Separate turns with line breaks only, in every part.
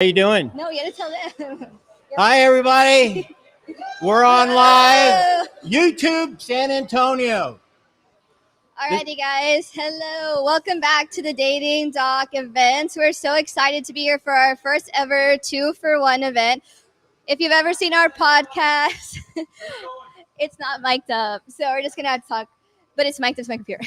How you doing?
No, you gotta tell them.
Hi, everybody. We're on live.
Hello.
YouTube, San Antonio.
Alrighty, guys. Hello. Welcome back to the Dating Doc event. We're so excited to be here for our first ever 2-for-1 event. If you've ever seen our podcast, it's not mic'd up, so we're just gonna have to talk, but it's mic'd up to my computer.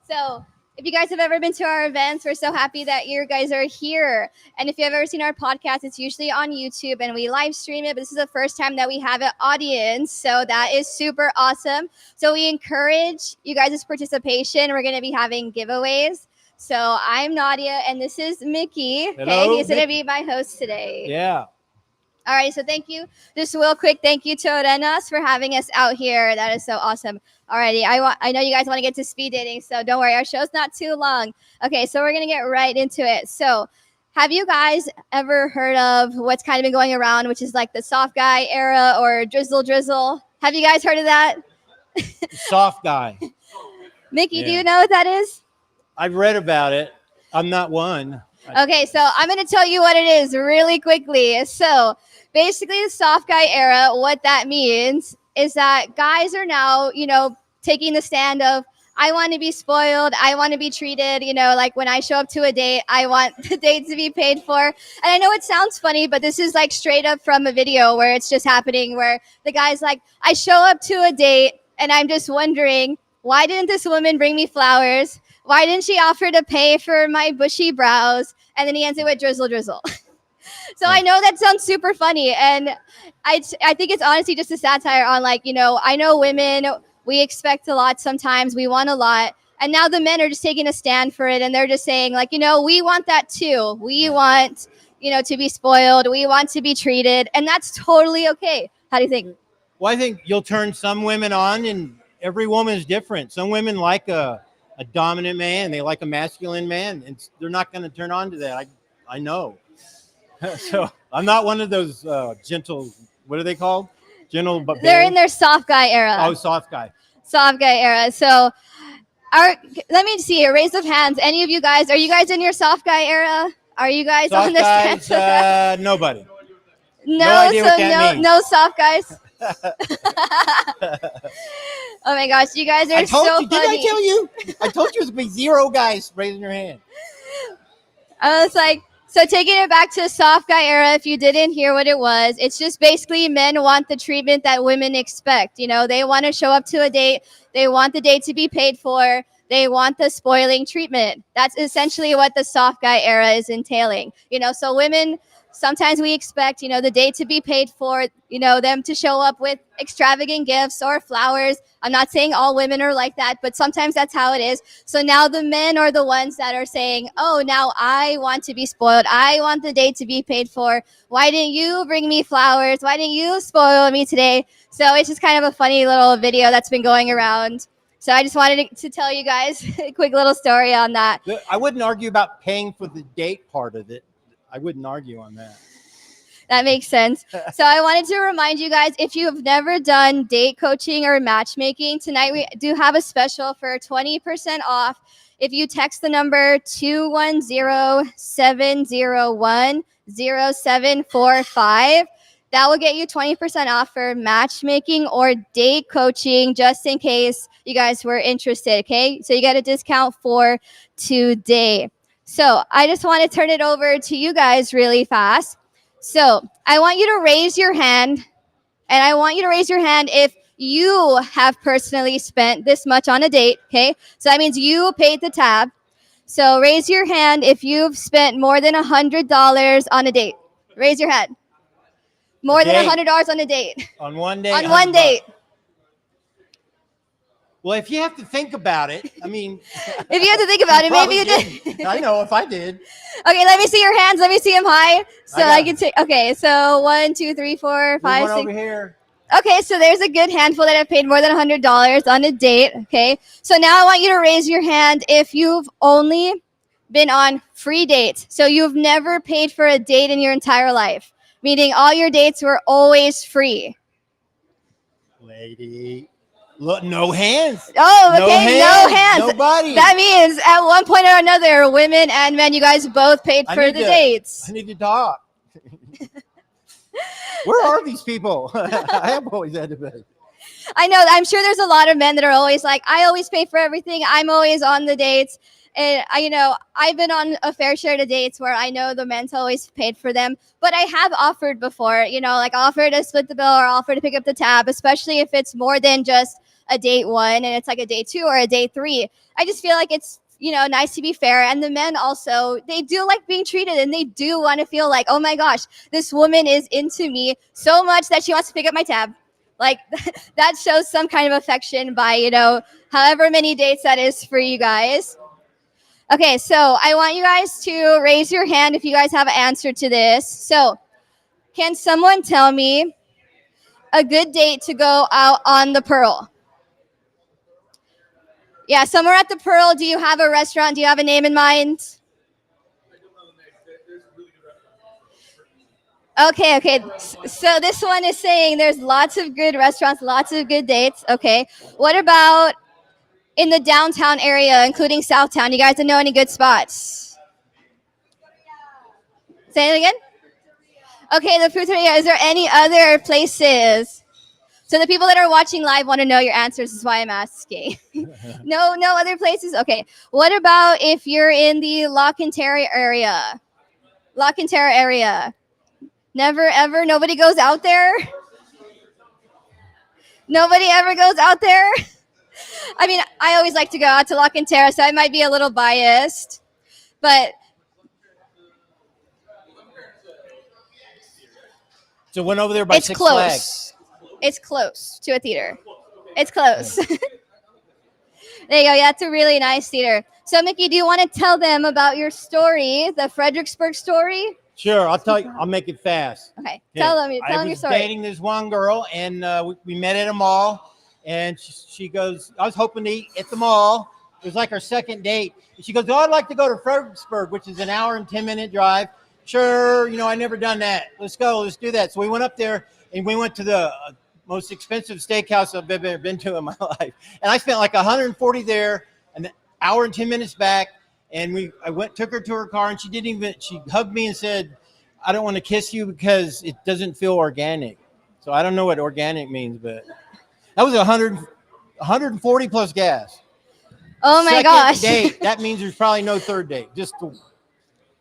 So if you guys have ever been to our events, we're so happy that you guys are here. And if you've ever seen our podcast, it's usually on YouTube and we live stream it, but this is the first time that we have an audience, so that is super awesome. So we encourage you guys' participation. We're going to be having giveaways. So I'm Nadia and this is Mickey.
Hello,
He's going to be my host today.
Yeah.
All right, so thank you. Just real quick, thank you to Arenas for having us out here. That is so awesome. Alrighty, I know you guys want to get to speed dating, so don't worry, our show's not too long. Okay, so we're gonna get right into it. So, have you guys ever heard of what's kind of been going around, which is like the soft guy era or drizzle? Have you guys heard of that?
Soft guy.
Mickey, do
Yeah.
you know what that is?
I've read about it. I'm not one.
Okay, so I'm going to tell you what it is really quickly. So, basically, the soft guy era, what that means is that guys are now, taking the stand of, I want to be spoiled. I want to be treated, like when I show up to a date, I want the date to be paid for. And I know it sounds funny, but this is like straight up from a video where it's just happening, where the guy's like, I show up to a date and I'm just wondering, why didn't this woman bring me flowers? Why didn't she offer to pay for my bushy brows? And then he ends it with drizzle. So I know that sounds super funny. And I think it's honestly just a satire on I know women, we expect a lot sometimes. We want a lot. And now the men are just taking a stand for it. And they're just saying we want that too. We want, to be spoiled. We want to be treated. And that's totally okay. How do you think?
Well, I think you'll turn some women on, and every woman is different. Some women like a dominant man. They like a masculine man, and they're not going to turn on to that. I know. So I'm not one of those gentle, what are they called? Gentle, but
they're in their soft guy era.
Oh, soft guy.
Soft guy era. So let me see here. Raise of hands. Any of you guys, are you guys in your soft guy era? Are you guys
Soft
on this?
guys, nobody.
No,
idea what that means.
no soft guys. Oh my gosh, you guys are so funny.
Did I tell you? I told you it would be 0 guys raising your hand.
I was like, so taking it back to the soft guy era, if you didn't hear what it was, it's just basically men want the treatment that women expect. They want to show up to a date. They want the date to be paid for. They want the spoiling treatment. That's essentially what the soft guy era is entailing. So women, sometimes we expect, the date to be paid for, them to show up with extravagant gifts or flowers. I'm not saying all women are like that, but sometimes that's how it is. So now the men are the ones that are saying, oh, now I want to be spoiled. I want the date to be paid for. Why didn't you bring me flowers? Why didn't you spoil me today? So it's just kind of a funny little video that's been going around. So I just wanted to tell you guys a quick little story on that.
I wouldn't argue about paying for the date part of it. I wouldn't argue on that.
That makes sense. So I wanted to remind you guys, if you have never done date coaching or matchmaking, tonight we do have a special for 20% off. If you text the number 210-701-0745, that will get you 20% off for matchmaking or date coaching, just in case you guys were interested, okay? So you get a discount for today. So I just want to turn it over to you guys really fast. So I want you to raise your hand, and I want you to raise your hand if you have personally spent this much on a date, okay? So that means you paid the tab. So raise your hand if you've spent more than $100 on a date. Raise your hand. More than $100 on a date.
On one day?
On one date.
Well, if you have to think about it, I mean.
If you have to think about it, maybe you did.
I know if I did.
Okay, let me see your hands. Let me see them high. So I can take. Okay, so 1, 2, 3, 4, 5, 6.
Over here.
Okay, so there's a good handful that have paid more than $100 on a date. Okay, so now I want you to raise your hand if you've only been on free dates. So you've never paid for a date in your entire life, meaning all your dates were always free.
Lady. Look, no hands.
Oh, okay, no hands.
Nobody.
That means at one point or another, women and men, you guys both paid for the dates.
I need to talk. Where are these people? I have always had to pay.
I know. I'm sure there's a lot of men that are always like, I always pay for everything. I'm always on the dates. And I've been on a fair share of dates where I know the men's always paid for them. But I have offered before, like offer to split the bill or offer to pick up the tab, especially if it's more than just a date one and it's like a date two or a date three. I just feel like it's nice to be fair. And the men also, they do like being treated and they do want to feel like, oh my gosh, this woman is into me so much that she wants to pick up my tab. Like that shows some kind of affection by, however many dates that is for you guys. Okay, so I want you guys to raise your hand if you guys have an answer to this. So can someone tell me a good date to go out on the Pearl? Yeah, somewhere at the Pearl. Do you have a restaurant? Do you have a name in mind? Okay. So this one is saying there's lots of good restaurants, lots of good dates. Okay. What about in the downtown area, including Southtown? You guys know any good spots? Say it again? Okay, the Fruteria. Is there any other places? So the people that are watching live want to know your answers. Is why I'm asking. No other places? Okay. What about if you're in the La Cantera area? La Cantera area. Never, ever? Nobody goes out there? Nobody ever goes out there? I mean, I always like to go out to La Cantera, so I might be a little biased. But
So went over there by
it's
Six
close.
Flags.
It's close to a theater. It's close. There you go. Yeah, it's a really nice theater. So, Mickey, do you want to tell them about your story, the Fredericksburg story?
Sure, I'll tell you. I'll make it fast.
Okay, tell them
I
your
was
story.
dating this one girl, and we met at a mall. And she goes, I was hoping to eat at the mall. It was like our second date. And she goes, oh, I'd like to go to Fredericksburg, which is an hour and 10-minute drive. Sure, I never done that. Let's go. Let's do that. So we went up there, and we went to the most expensive steakhouse I've ever been to in my life. And I spent like $140 there, an hour and 10 minutes back. And took her to her car, and she hugged me and said, I don't want to kiss you because it doesn't feel organic. So I don't know what organic means, but that was 140 plus gas.
Oh my
Second
gosh.
date, that means there's probably no third date. You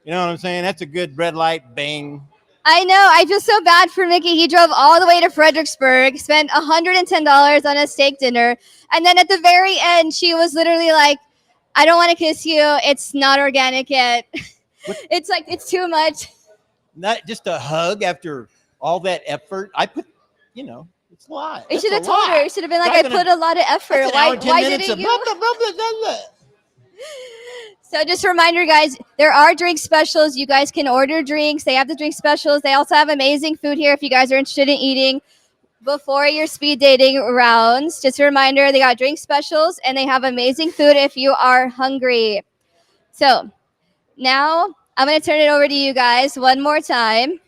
know what I'm saying? That's a good red light bang.
I know. I feel so bad for Mickey. He drove all the way to Fredericksburg, spent $110 on a steak dinner, and then at the very end, she was literally like, I don't want to kiss you. It's not organic yet. It's like, it's too much.
Not just a hug after all that effort. It's a lot.
You should have told her. You should have been like, I put a lot of effort. Why didn't you? So just a reminder, guys, there are drink specials. You guys can order drinks. They have the drink specials. They also have amazing food here if you guys are interested in eating before your speed dating rounds. Just a reminder, they got drink specials and they have amazing food if you are hungry. So now I'm going to turn it over to you guys one more time.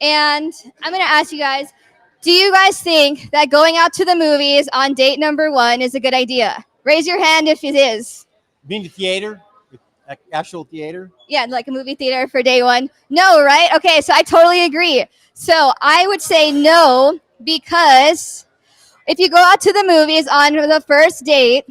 And I'm going to ask you guys, do you guys think that going out to the movies on date number 1 is a good idea? Raise your hand if it is.
Being to theater, actual theater.
Yeah, like a movie theater for day 1. No, right? Okay, so I totally agree. So I would say no, because if you go out to the movies on the first date,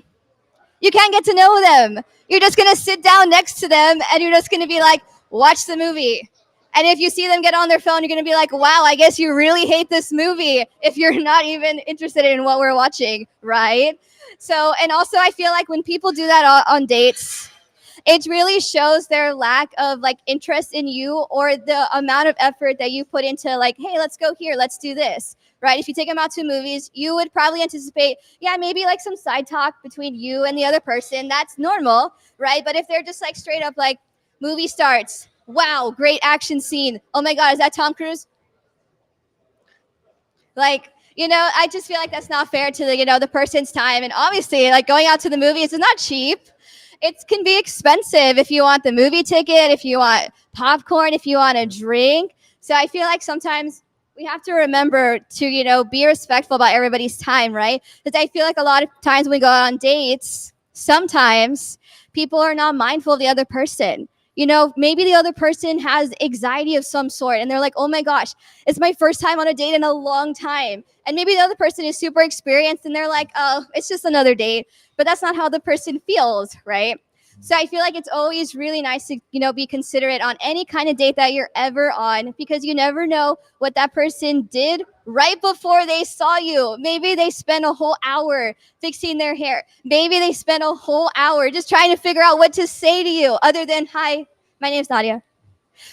you can't get to know them. You're just going to sit down next to them and you're just going to be like, watch the movie. And if you see them get on their phone, you're going to be like, wow, I guess you really hate this movie if you're not even interested in what we're watching, right? So, and also I feel like when people do that on dates, it really shows their lack of like interest in you or the amount of effort that you put into like, hey, let's go here, let's do this, right? If you take them out to movies, you would probably anticipate, yeah, maybe like some side talk between you and the other person. That's normal, right? But if they're just like straight up like, movie starts, wow, great action scene. Oh my God, is that Tom Cruise? Like, I just feel like that's not fair to the person's time. And obviously, like going out to the movies is not cheap. It can be expensive if you want the movie ticket, if you want popcorn, if you want a drink. So I feel like sometimes we have to remember to, be respectful about everybody's time, right? Because I feel like a lot of times when we go on dates, sometimes people are not mindful of the other person. You know, maybe the other person has anxiety of some sort and they're like, oh my gosh, it's my first time on a date in a long time. And maybe the other person is super experienced and they're like, oh, it's just another date. But that's not how the person feels, right? So I feel like it's always really nice to, you know, be considerate on any kind of date that you're ever on, because you never know what that person did right before they saw you. Maybe they spent a whole hour fixing their hair. Maybe they spent a whole hour just trying to figure out what to say to you other than, hi, my name's Nadia.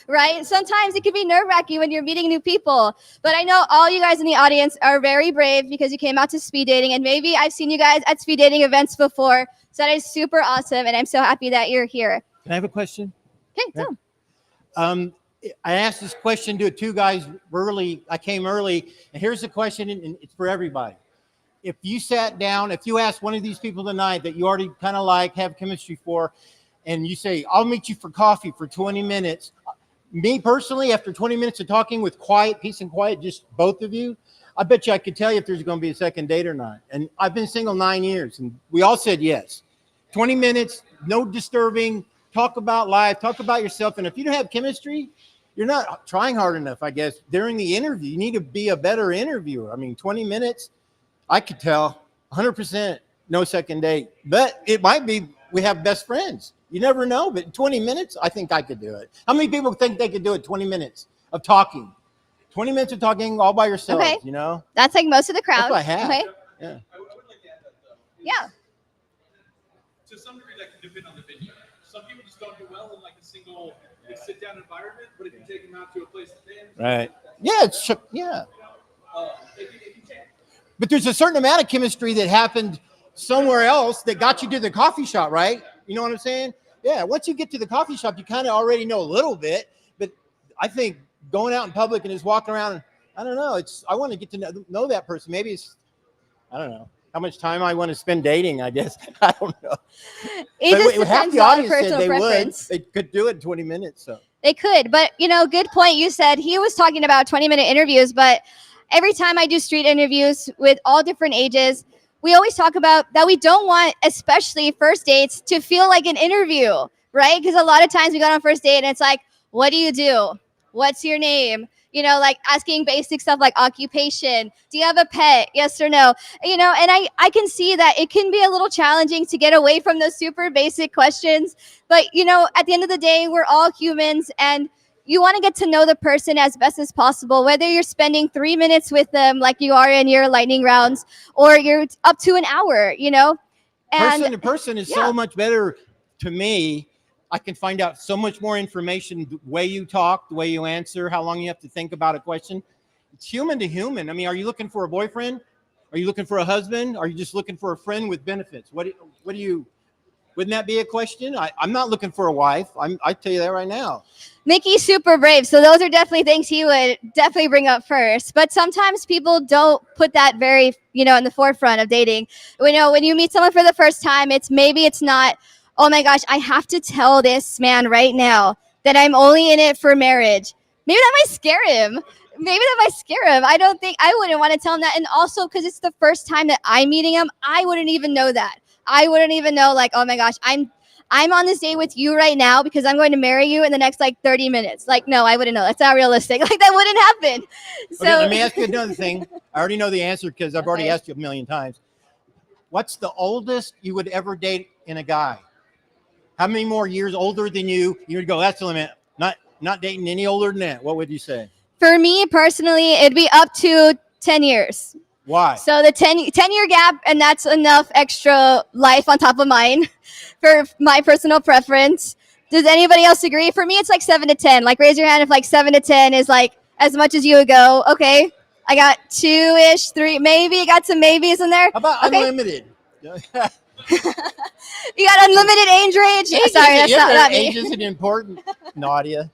Right? Sometimes it can be nerve-wracking when you're meeting new people. But I know all you guys in the audience are very brave because you came out to speed dating. And maybe I've seen you guys at speed dating events before. So that is super awesome. And I'm so happy that you're here.
Can I have a question?
Okay,
Yeah.
so
I asked this question to two guys early. I came early. And here's the question, and it's for everybody. If you sat down, if you asked one of these people tonight that you already kind of like, have chemistry for, and you say, I'll meet you for coffee for 20 minutes. Me personally, after 20 minutes of talking with quiet, peace and quiet, just both of you, I bet you I could tell you if there's going to be a second date or not. And I've been single 9 years, and we all said yes. 20 minutes, no disturbing, talk about life, talk about yourself. And if you don't have chemistry, you're not trying hard enough, I guess. During the interview, you need to be a better interviewer. I mean, 20 minutes, I could tell 100% no second date. But it might be we have best friends. You never know, but 20 minutes, I think I could do it. How many people think they could do it? 20 minutes of talking. 20 minutes of talking all by yourself,
Okay.
you know?
that's like most of the crowd.
That's what I have.
Okay.
Yeah.
I would like to add that though.
Yeah.
To some degree, that can depend on the venue. Some people just don't do well in like a single sit-down environment, but if you take them out to a place that they
Right. Yeah, yeah.
It can change.
But there's a certain amount of chemistry that happened somewhere else that got you to the coffee shop, right? You know what I'm saying? Yeah. Once you get to the coffee shop, you kind of already know a little bit. But I think going out in public and just walking around, I don't know. I want to get to know that person. Maybe it's, I don't know how much time I want to spend dating, I guess. I don't know.
It just
But half
depends
the
on
audience
personal
said they
preference.
would. They could do it in 20 minutes. So
They could, but you know, good point. You said he was talking about 20-minute interviews, but every time I do street interviews with all different ages, we always talk about that we don't want, especially first dates, to feel like an interview, right? Because a lot of times we go on a first date and it's like, what do you do? What's your name? You know, like asking basic stuff like occupation. Do you have a pet? Yes or no? You know, and I can see that it can be a little challenging to get away from those super basic questions. But, you know, at the end of the day, we're all humans and you want to get to know the person as best as possible, whether you're spending 3 minutes with them like you are in your lightning rounds or you're up to an hour, you know? And
person to person is
yeah.
so much better to me. I can find out so much more information, the way you talk, the way you answer, how long you have to think about a question. It's human to human. I mean, are you looking for a boyfriend? Are you looking for a husband? Are you just looking for a friend with benefits? What do you, wouldn't that be a question? I'm not looking for a wife. I tell you that right now.
Mickey's super brave. So those are definitely things he would definitely bring up first. But sometimes people don't put that very, you know, in the forefront of dating. You know, when you meet someone for the first time, it's not, oh my gosh, I have to tell this man right now that I'm only in it for marriage. Maybe that might scare him. I wouldn't want to tell him that. And also because it's the first time that I'm meeting him, I wouldn't even know that. I wouldn't even know like, oh my gosh, I'm on this date with you right now because I'm going to marry you in the next like 30 minutes. Like, no, I wouldn't know. That's not realistic. Like that wouldn't happen. So
Okay, let me ask you another thing. I already know the answer because I've already
Okay.
asked you a million times. What's the oldest you would ever date in a guy? How many more years older than you would go, that's the limit. Not dating any older than that. What would you say?
for me personally, it'd be up to 10 years.
Why?
So the 10-year gap, and that's enough extra life on top of mine for my personal preference. Does anybody else agree? For me, it's like 7 to 10. Like, raise your hand if like 7 to 10 is like as much as you would go. Okay, I got 2-ish, 3, maybe. Got some maybes in there.
How about
Okay.
unlimited?
You got unlimited age range. Sorry, that's not me.
Age isn't important, Nadia.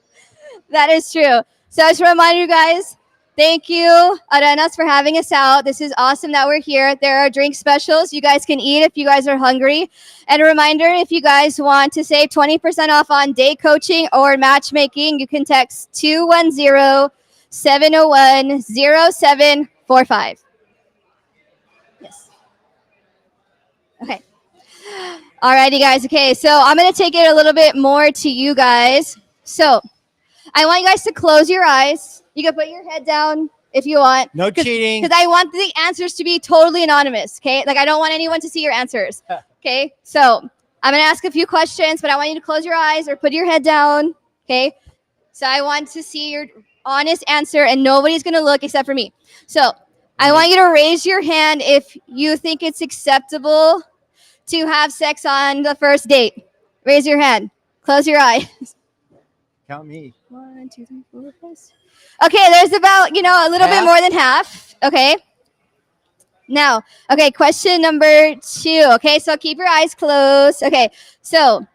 That is true. So I just want to remind you guys, thank you, Arenas, for having us out. This is awesome that we're here. There are drink specials. You guys can eat if you guys are hungry. And a reminder, if you guys want to save 20% off on date coaching or matchmaking, you can text 210-701-0745. Yes. Okay. Alrighty, guys. Okay, so I'm gonna take it a little bit more to you guys. So I want you guys to close your eyes. You can put your head down if you want.
No cheating.
Because I want the answers to be totally anonymous. Okay, like I don't want anyone to see your answers. Okay, so I'm gonna ask a few questions, but I want you to close your eyes or put your head down. Okay, so I want to see your honest answer, and nobody's gonna look except for me. So I want you to raise your hand if you think it's acceptable to have sex on the first date. Raise your hand. Close your eyes.
Count me.
1, 2, 3, 4, 5. Okay, there's about, a little bit
Half?
more than half. Okay. Now, okay, question number 2. Okay, so keep your eyes closed. Okay, so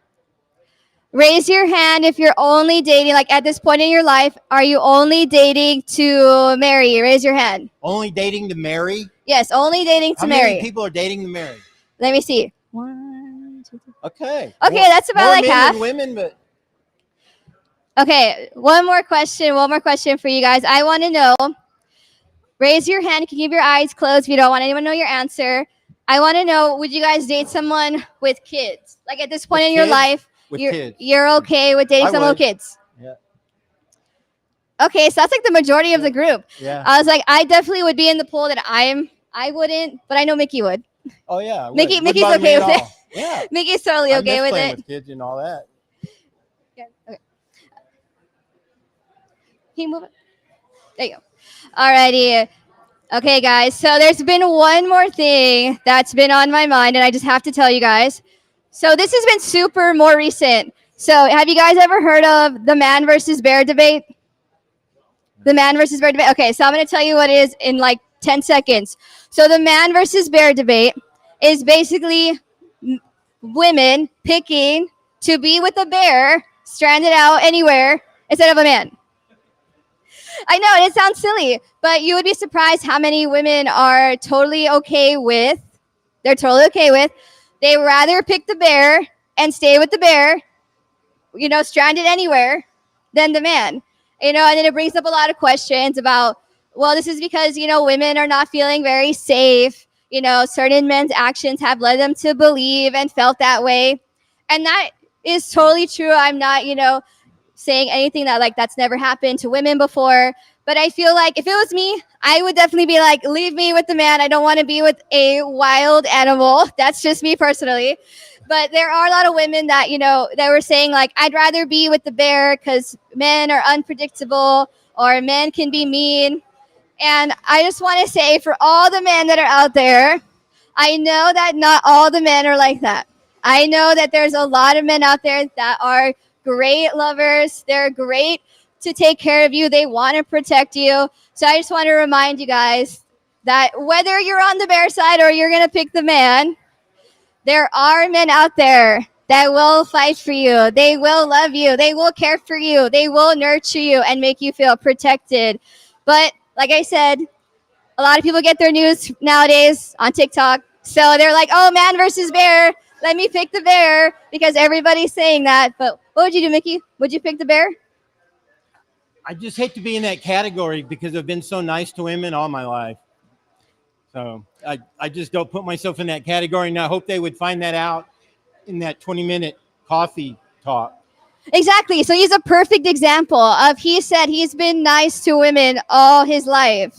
raise your hand if you're only dating, like at this point in your life, are you only dating to marry? Raise your hand.
Only dating to marry?
Yes, only dating to
How
marry.
many people are dating to marry?
Let me see. 1, 2, 3.
Okay.
Okay,
More-
that's about
more
like
men
half.
than women, but
Okay, one more question for you guys. I want to know, raise your hand, you can keep your eyes closed if you don't want anyone to know your answer. I want to know, would you guys date someone with kids? Like at this point
With
in your
kids?
life,
with
you're,
kids.
you're okay with dating
I
someone with
would.
kids?
Yeah.
Okay, so that's like the majority of the group.
Yeah.
I was like, I definitely would be in the pool that I wouldn't, but I know Mickey would.
Oh yeah. I would.
Mickey's
Wouldn't bother
okay
me at
with it.
all. Yeah.
Mickey's totally
I
okay
miss
with
playing
it.
with kids and all that.
Yeah, okay. Can you move it? There you go. Alrighty. Okay, guys. So there's been one more thing that's been on my mind, and I just have to tell you guys. So this has been super more recent. So have you guys ever heard of the man versus bear debate? The man versus bear debate. Okay, so I'm going to tell you what it is in like 10 seconds. So the man versus bear debate is basically women picking to be with a bear stranded out anywhere instead of a man. I know it sounds silly, but you would be surprised how many women are totally okay with. They're totally okay with. They rather pick the bear and stay with the bear, stranded anywhere, than the man. And then it brings up a lot of questions about, well, this is because, women are not feeling very safe. Certain men's actions have led them to believe and felt that way. And that is totally true. I'm not, saying anything that's never happened to women before. But I feel like if it was me, I would definitely be like, leave me with the man. I don't want to be with a wild animal. That's just me personally. But there are a lot of women that, that were saying like, I'd rather be with the bear because men are unpredictable or men can be mean. And I just want to say for all the men that are out there, I know that not all the men are like that. I know that there's a lot of men out there that are great lovers. They're great to take care of you. They want to protect you. So I just want to remind you guys that whether you're on the bear side or you're going to pick the man, there are men out there that will fight for you. They will love you. They will care for you. They will nurture you and make you feel protected. But like I said, a lot of people get their news nowadays on TikTok. So they're like, oh, man versus bear. Let me pick the bear because everybody's saying that. But what would you do, Mickey? Would you pick the bear?
I just hate to be in that category because I've been so nice to women all my life. So I just don't put myself in that category. And I hope they would find that out in that 20-minute coffee talk.
Exactly. So he's a perfect example of, he said he's been nice to women all his life.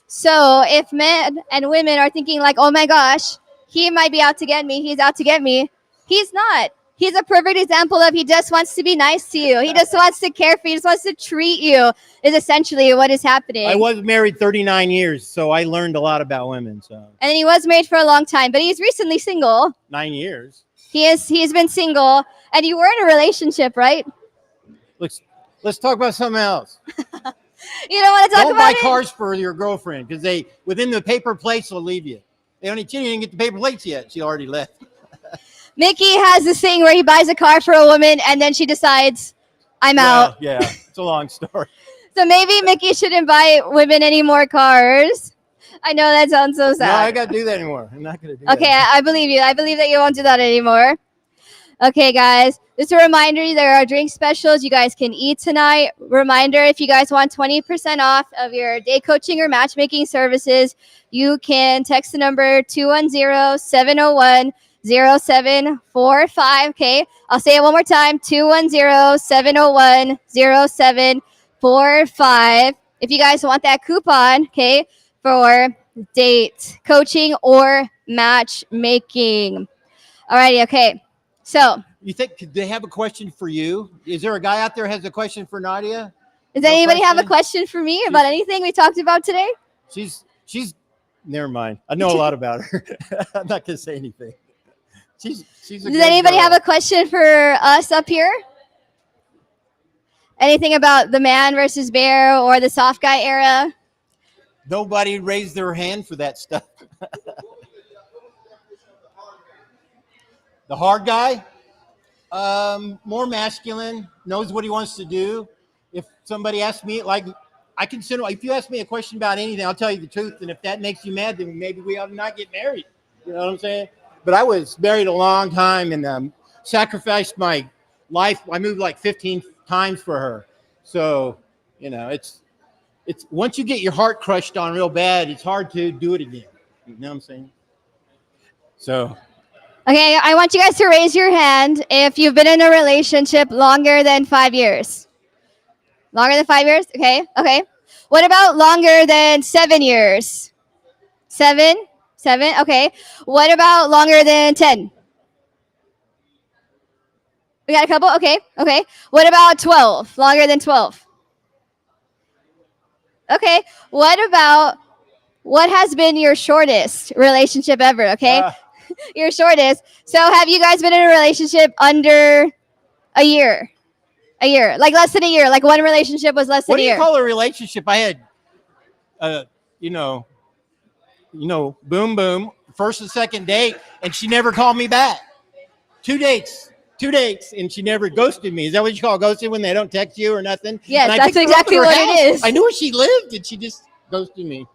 So if men and women are thinking like, oh my gosh, he might be out to get me, he's out to get me, he's not. He's a perfect example of he just wants to be nice to you. He just wants to care for you. He just wants to treat you is essentially what is happening.
I was married 39 years, so I learned a lot about women. So
And he was married for a long time, but he's recently single.
9 years.
He's been single, and you were in a relationship, right?
Let's talk about something else.
You don't want to talk
Don't
about
buy
it?
cars for your girlfriend because they within the paper plates will leave you. She didn't get the paper plates yet. She already left.
Mickey has this thing where he buys a car for a woman, and then she decides, I'm out.
Yeah, it's a long story.
So maybe Mickey shouldn't buy women any more cars. I know that sounds so sad.
No, I got to do that anymore. I'm not going to do that.
Okay, I believe you. I believe that you won't do that anymore. Okay, guys. Just a reminder, there are drink specials you guys can eat tonight. Reminder, if you guys want 20% off of your day coaching or matchmaking services, you can text the number 210-701 0745. Okay, I'll say it one more time, 210-701-0745. If you guys want that coupon, okay, for date coaching or matchmaking. Alrighty, okay. So,
You think they have a question for you? Is there a guy out there who has a question for Nadia?
does
No
anybody have a
question?
question for me about anything we talked about today?
She's never mind. I know a lot about her. I'm not gonna say anything. She's a
Does
good
anybody
girl.
have a question for us up here? Anything about the man versus bear or the soft guy era?
Nobody raised their hand for that stuff. The hard guy, more masculine, knows what he wants to do. If somebody asks me, like, I consider, if you ask me a question about anything, I'll tell you the truth. And if that makes you mad, then maybe we ought to not get married. You know what I'm saying? But I was married a long time and sacrificed my life. I moved like 15 times for her. So, you know, it's once you get your heart crushed on real bad, it's hard to do it again. You know what I'm saying? So,
Okay, I want you guys to raise your hand if you've been in a relationship longer than 5 years. Longer than 5 years? Okay, okay. What about longer than 7 years? 7? 7, okay. What about longer than 10? We got a couple? Okay, okay. What about 12? Longer than 12? Okay. What has been your shortest relationship ever? Okay. Your shortest. So have you guys been in a relationship under a year? A year. Like less than a year. Like one relationship was less than
what do
a
you
year.
call a relationship? I had, you know, boom, boom, first and second date, and she never called me back. 2 dates, and she never ghosted me. Is that what you call ghosting when they don't text you or nothing?
Yes,
And I
that's
picked her up
exactly
at her
what it
house.
is.
I knew where she lived, and she just ghosted me.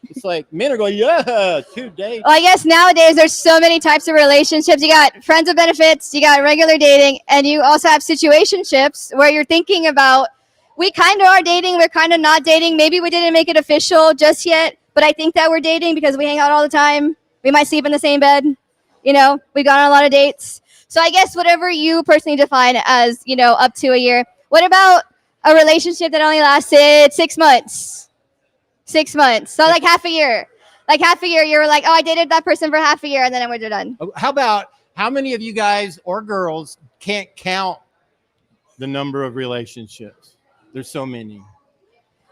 It's like men are going, yeah, 2 dates.
Well, I guess nowadays there's so many types of relationships. You got friends with benefits, you got regular dating, and you also have situationships where you're thinking about, we kind of are dating, we're kind of not dating. Maybe we didn't make it official just yet, but I think that we're dating because we hang out all the time. We might sleep in the same bed. You know, we've gone on a lot of dates. So I guess whatever you personally define as, up to a year. What about a relationship that only lasted 6 months? 6 months. So like half a year. Like half a year, you were like, oh, I dated that person for half a year, and then we're done.
How about how many of you guys or girls can't count the number of relationships? There's so many.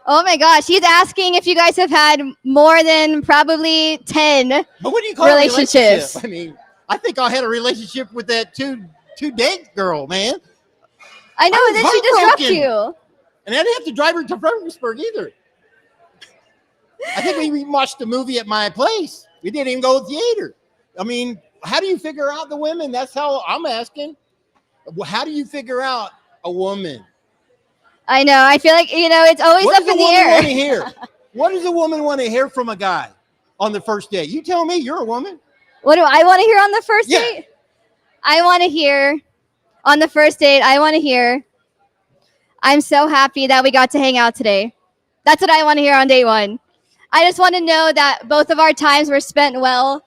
Oh my gosh, he's asking if you guys have had more than probably 10
But what do you call
relationships.
a relationship? I mean, I think I had a relationship with that two date girl, man.
I know,
I
and
was
then she just dropped
heartbroken.
you.
And I didn't have to drive her to Fredericksburg either. I think we watched the movie at my place. We didn't even go to the theater. I mean, how do you figure out the women? That's how I'm asking. How do you figure out a woman?
I know. I feel like, it's always
What
up
does a
in the
woman
air.
want to hear? What does a woman want to hear from a guy on the first date? You tell me, you're a woman.
What do I want to hear on the first
Yeah.
date? I want to hear on the first date, I'm so happy that we got to hang out today. That's what I want to hear on day one. I just want to know that both of our times were spent well.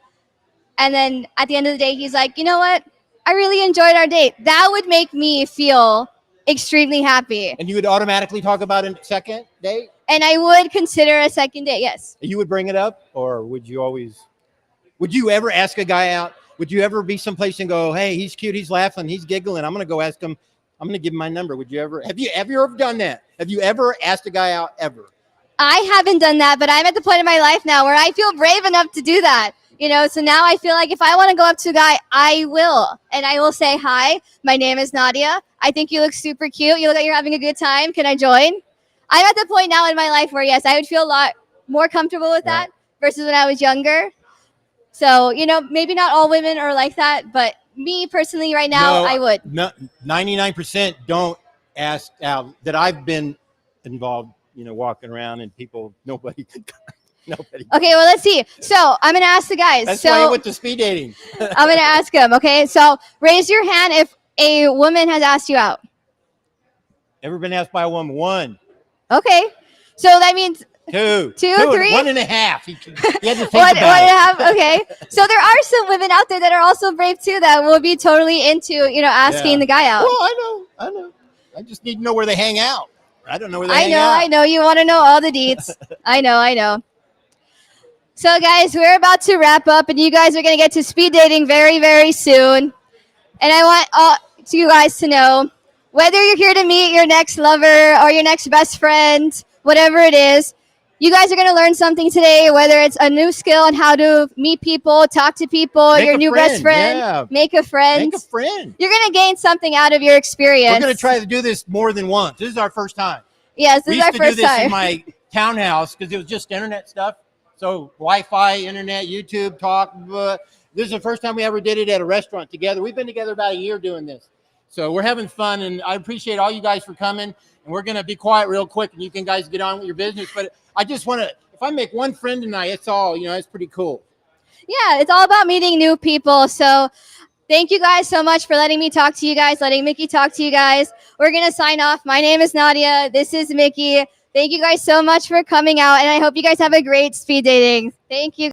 And then at the end of the day, he's like, you know what? I really enjoyed our date. That would make me feel extremely happy.
And you would automatically talk about a second date?
And I would consider a second date, yes.
You would bring it up? Or would you ever ask a guy out? Would you ever be someplace and go, hey, he's cute, he's laughing, he's giggling, I'm going to go ask him, I'm going to give him my number. Would you ever, have you ever done that? Have you ever asked a guy out ever?
I haven't done that, but I'm at the point in my life now where I feel brave enough to do that. So now I feel like if I want to go up to a guy, I will. And I will say, hi, my name is Nadia. I think you look super cute. You look like you're having a good time. Can I join? I'm at the point now in my life where, yes, I would feel a lot more comfortable with that versus when I was younger. So, maybe not all women are like that, but me personally right now, I would.
99% don't ask out that I've been involved, walking around and nobody.
Okay, well, let's see. So I'm going to ask the guys.
That's why you went to speed dating.
I'm going to ask them, okay? So raise your hand if a woman has asked you out.
Ever been asked by a woman? One.
Okay. So that means
Two,
Two,
and
three?
1.5. He had to think
one
about
and a
it.
half. Okay. So there are some women out there that are also brave too that will be totally into, asking
Yeah.
the guy out.
Well, I know. I just need to know where they hang out. I don't know where they hang out.
I know. You want to know all the deets. I know. So, guys, we're about to wrap up, and you guys are going to get to speed dating very, very soon. And I want all you guys to know, whether you're here to meet your next lover or your next best friend, whatever it is, you guys are going to learn something today, whether it's a new skill on how to meet people, talk to people,
Make
your
a
new
friend,
best friend,
yeah.
make a friend.
Make a friend.
You're going to gain something out of your experience.
We're going to try to do this more than once. This is our first time.
Yes,
We
this is
used
our
to do
first
this in
time.
my townhouse because it was just internet stuff. So Wi-Fi, internet, YouTube, talk. This is the first time we ever did it at a restaurant together. We've been together about a year doing this. So we're having fun, and I appreciate all you guys for coming. And we're going to be quiet real quick, and you can guys get on with your business. But I just want to, if I make one friend tonight, it's all, it's pretty cool.
Yeah, it's all about meeting new people. So thank you guys so much for letting me talk to you guys, letting Mickey talk to you guys. We're going to sign off. My name is Nadia. This is Mickey. Thank you guys so much for coming out, and I hope you guys have a great speed dating. Thank you.